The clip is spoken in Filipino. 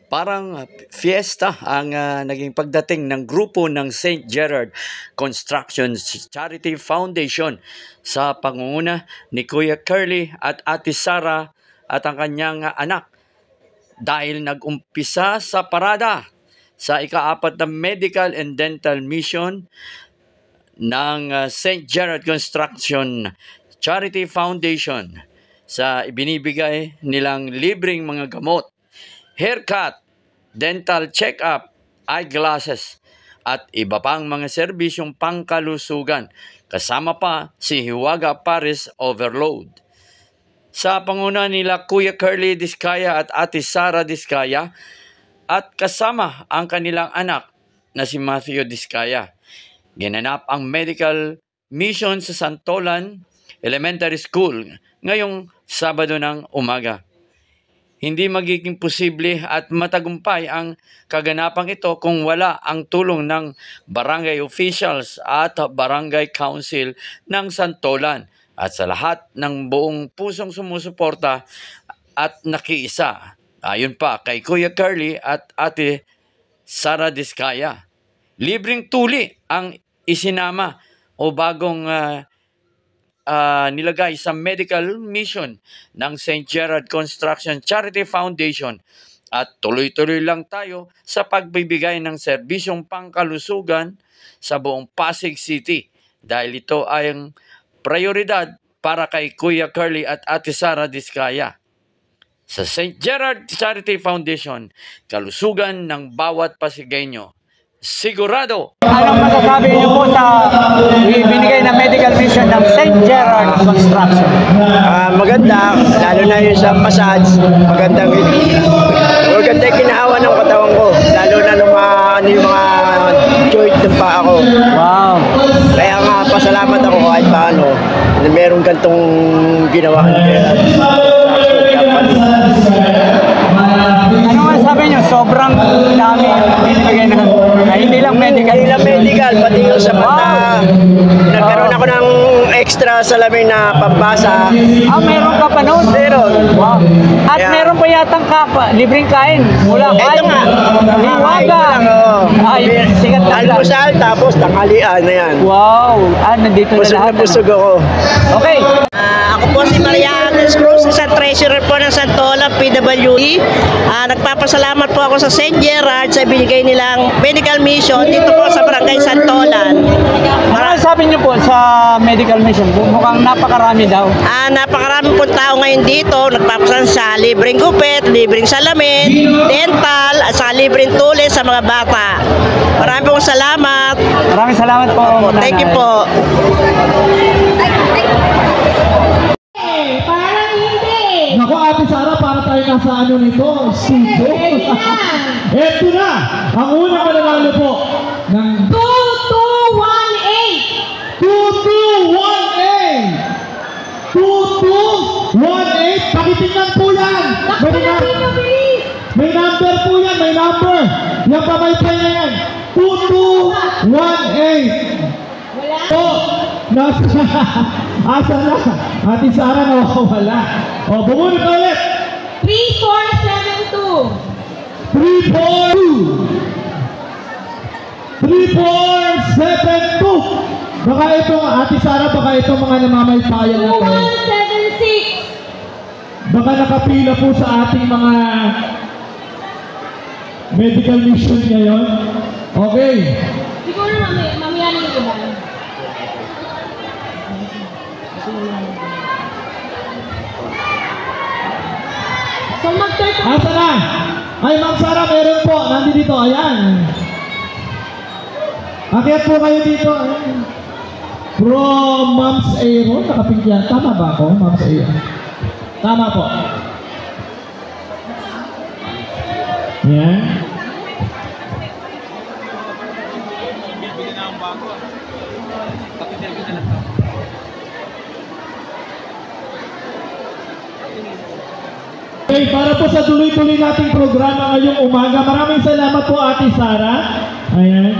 Parang fiesta ang naging pagdating ng grupo ng St. Gerard Construction Charity Foundation sa pangunguna ni Kuya Curly at Ate Sara at ang kanyang anak. Dahil nag-umpisa sa parada sa ika-4 na Medical and Dental Mission ng St. Gerard Construction Charity Foundation sa ibinibigay nilang libreng mga gamot, haircut, dental check-up, eyeglasses, at iba pang mga serbisyong pangkalusugan, kasama pa si Hiwaga Paris Overload. Sa panguna nila Kuya Curly Diskaya at Ate Sara Diskaya at kasama ang kanilang anak na si Matthew Diskaya, ginanap ang medical mission sa Santolan Elementary School ngayong Sabado ng umaga. Hindi magiging posible at matagumpay ang kaganapang ito kung wala ang tulong ng barangay officials at barangay council ng Santolan at sa lahat ng buong pusong sumusuporta at nakiisa. Ayon pa kay Kuya Curly at Ate Sara Diskaya, libreng tuli ang isinama o bagong nilagay sa medical mission ng St. Gerard Construction Charity Foundation at tuloy-tuloy lang tayo sa pagbibigay ng serbisyong pangkalusugan sa buong Pasig City dahil ito ay ang prioridad para kay Kuya Curly at Ate Sara Diskaya. Sa St. Gerard Charity Foundation, kalusugan ng bawat Pasigueño sigurado. Anong masasabi niyo po sa ibinigay na medical mission ng St. Gerard Construction? Maganda, lalo na yung sa massage. Maganda yung kinahawa ng katawan ko. Lalo na nung yung mga joint ng paa ko. Wow. Kaya nga, pasalamat ako kahit paano na meron gantong ginawa ng Ano masasabi niyo? Sobrang dami yung binibigay na hindi lang medical. Hindi lang medical, pati yung sa mata. Nagkaroon ako ng extra salamin na pampasa. Meron ka pa noon? Meron. Wow. At Kaya, meron pa yatang libreng kain. Mula ito nga. Hiwaga. Ay, sikat na lang. Almusal, tapos tanghalian na yan. Wow. Nandito na lahat. Busog ako. Okay. Ako po si Maria Agnes Cruz, isang treasurer po ng Santolan PWD. Nagpapasalamat po ako sa St. Gerard sa binigay nilang medical mission dito po sa Barangay Santolan. Ano sabi niyo po sa medical mission? Mukhang napakarami daw. Napakarami po tao ngayon dito. Nagpapasalamat sa libreng gupit, libreng salamin, dental, at sa libreng tulis sa mga bata. Maraming pong salamat. Maraming salamat po. Thank you po. Parang hindi. Naku, Ate Sara, para tayo nasa ano nito, studio. Eto na, ang unang mananalo po ng 2218. 2218. 2218. Pakitingnan po yan. May number po yan, may number. Yan pa may play na yan. 2218. Wala. Nasa, asa na? Ate Sara nawawala. Bumunod ulit. 3472. 3472. Baka itong, Ate Sara, baka itong mga namamaypayan na to. 2176. Baka nakapila po sa ating mga medical mission ngayon. Okay. Siguro mamaya na yung iba. So mag-30. Asa na? Ay, Ma'am Sara, meron po. Nandito, ayan. Akyat po kayo dito. Ayan. From Ma'am's Aero, nakapink yan. Tama ba ako, Ma'am's Aero? Tama po. Ayan. Okay, para po sa tuloy-tuloy nating programa ngayong umaga, maraming salamat po Ate Sara. Ayan.